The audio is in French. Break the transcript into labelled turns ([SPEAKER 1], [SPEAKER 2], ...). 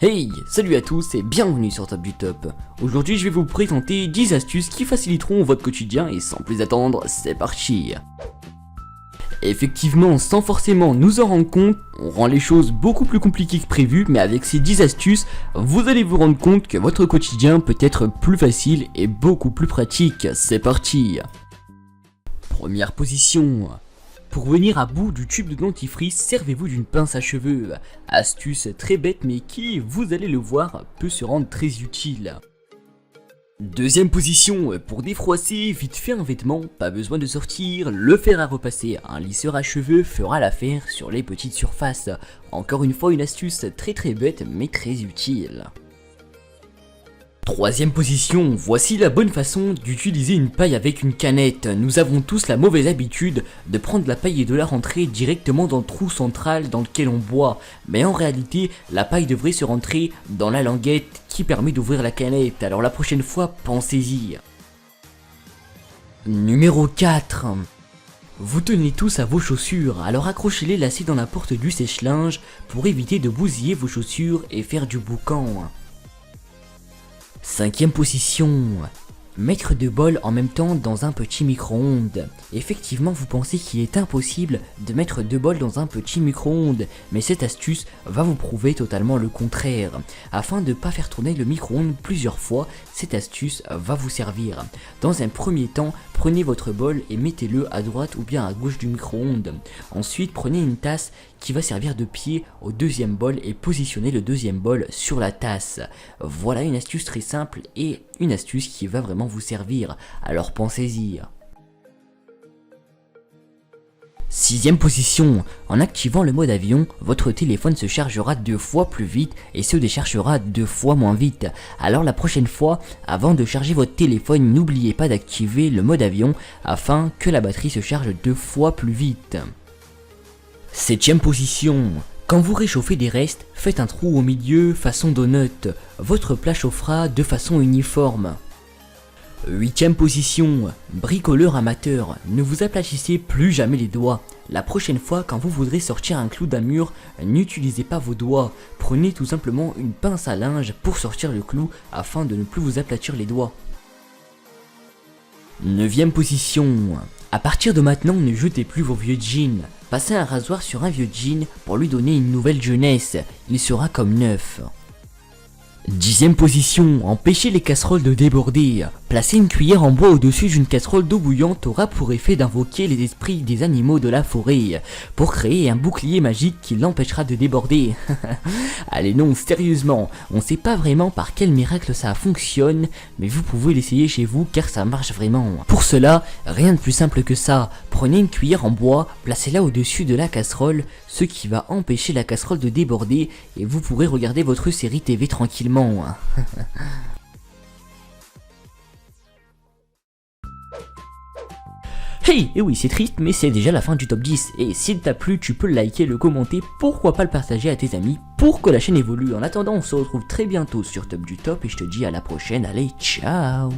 [SPEAKER 1] Hey, salut à tous et bienvenue sur Top du Top. Aujourd'hui je vais vous présenter 10 astuces qui faciliteront votre quotidien et sans plus attendre, c'est parti. Effectivement, sans forcément nous en rendre compte, on rend les choses beaucoup plus compliquées que prévu, mais avec ces 10 astuces, vous allez vous rendre compte que votre quotidien peut être plus facile et beaucoup plus pratique. C'est parti. Première position. Pour venir à bout du tube de dentifrice, servez-vous d'une pince à cheveux. Astuce très bête mais qui, vous allez le voir, peut se rendre très utile. Deuxième position, pour défroisser vite fait un vêtement, pas besoin de sortir, le fer à repasser, un lisseur à cheveux fera l'affaire sur les petites surfaces. Encore une fois une astuce très bête mais très utile. Troisième position, voici la bonne façon d'utiliser une paille avec une canette. Nous avons tous la mauvaise habitude de prendre la paille et de la rentrer directement dans le trou central dans lequel on boit. Mais en réalité, la paille devrait se rentrer dans la languette qui permet d'ouvrir la canette. Alors la prochaine fois, pensez-y. Numéro 4. Vous tenez tous à vos chaussures, alors accrochez les lacets dans la porte du sèche-linge pour éviter de bousiller vos chaussures et faire du boucan. Cinquième position, mettre deux bols en même temps dans un petit micro-ondes. Effectivement, vous pensez qu'il est impossible de mettre deux bols dans un petit micro-ondes, mais cette astuce va vous prouver totalement le contraire. Afin de ne pas faire tourner le micro-ondes plusieurs fois, cette astuce va vous servir. Dans un premier temps, prenez votre bol et mettez-le à droite ou bien à gauche du micro-ondes. Ensuite, prenez une tasse qui va servir de pied au deuxième bol et positionnez le deuxième bol sur la tasse. Voilà une astuce très simple et une astuce qui va vraiment vous servir, alors pensez-y. Sixième position, en activant le mode avion, votre téléphone se chargera 2 fois plus vite et se déchargera 2 fois moins vite. Alors la prochaine fois, avant de charger votre téléphone, n'oubliez pas d'activer le mode avion afin que la batterie se charge 2 fois plus vite. Septième position, quand vous réchauffez des restes, faites un trou au milieu façon donut, votre plat chauffera de façon uniforme. Huitième position, bricoleur amateur, ne vous aplatissez plus jamais les doigts. La prochaine fois quand vous voudrez sortir un clou d'un mur, n'utilisez pas vos doigts, prenez tout simplement une pince à linge pour sortir le clou afin de ne plus vous aplatir les doigts. Neuvième position, à partir de maintenant ne jetez plus vos vieux jeans, passez un rasoir sur un vieux jean pour lui donner une nouvelle jeunesse, il sera comme neuf. Dixième position, empêchez les casseroles de déborder. Placer une cuillère en bois au-dessus d'une casserole d'eau bouillante aura pour effet d'invoquer les esprits des animaux de la forêt, pour créer un bouclier magique qui l'empêchera de déborder. Allez non, sérieusement, on sait pas vraiment par quel miracle ça fonctionne, mais vous pouvez l'essayer chez vous car ça marche vraiment. Pour cela, rien de plus simple que ça, prenez une cuillère en bois, placez-la au-dessus de la casserole, ce qui va empêcher la casserole de déborder et vous pourrez regarder votre série TV tranquillement. Hey, et oui c'est triste mais c'est déjà la fin du top 10 et s'il t'a plu tu peux le liker, le commenter, pourquoi pas le partager à tes amis pour que la chaîne évolue. En attendant on se retrouve très bientôt sur Top du Top et je te dis à la prochaine, allez ciao.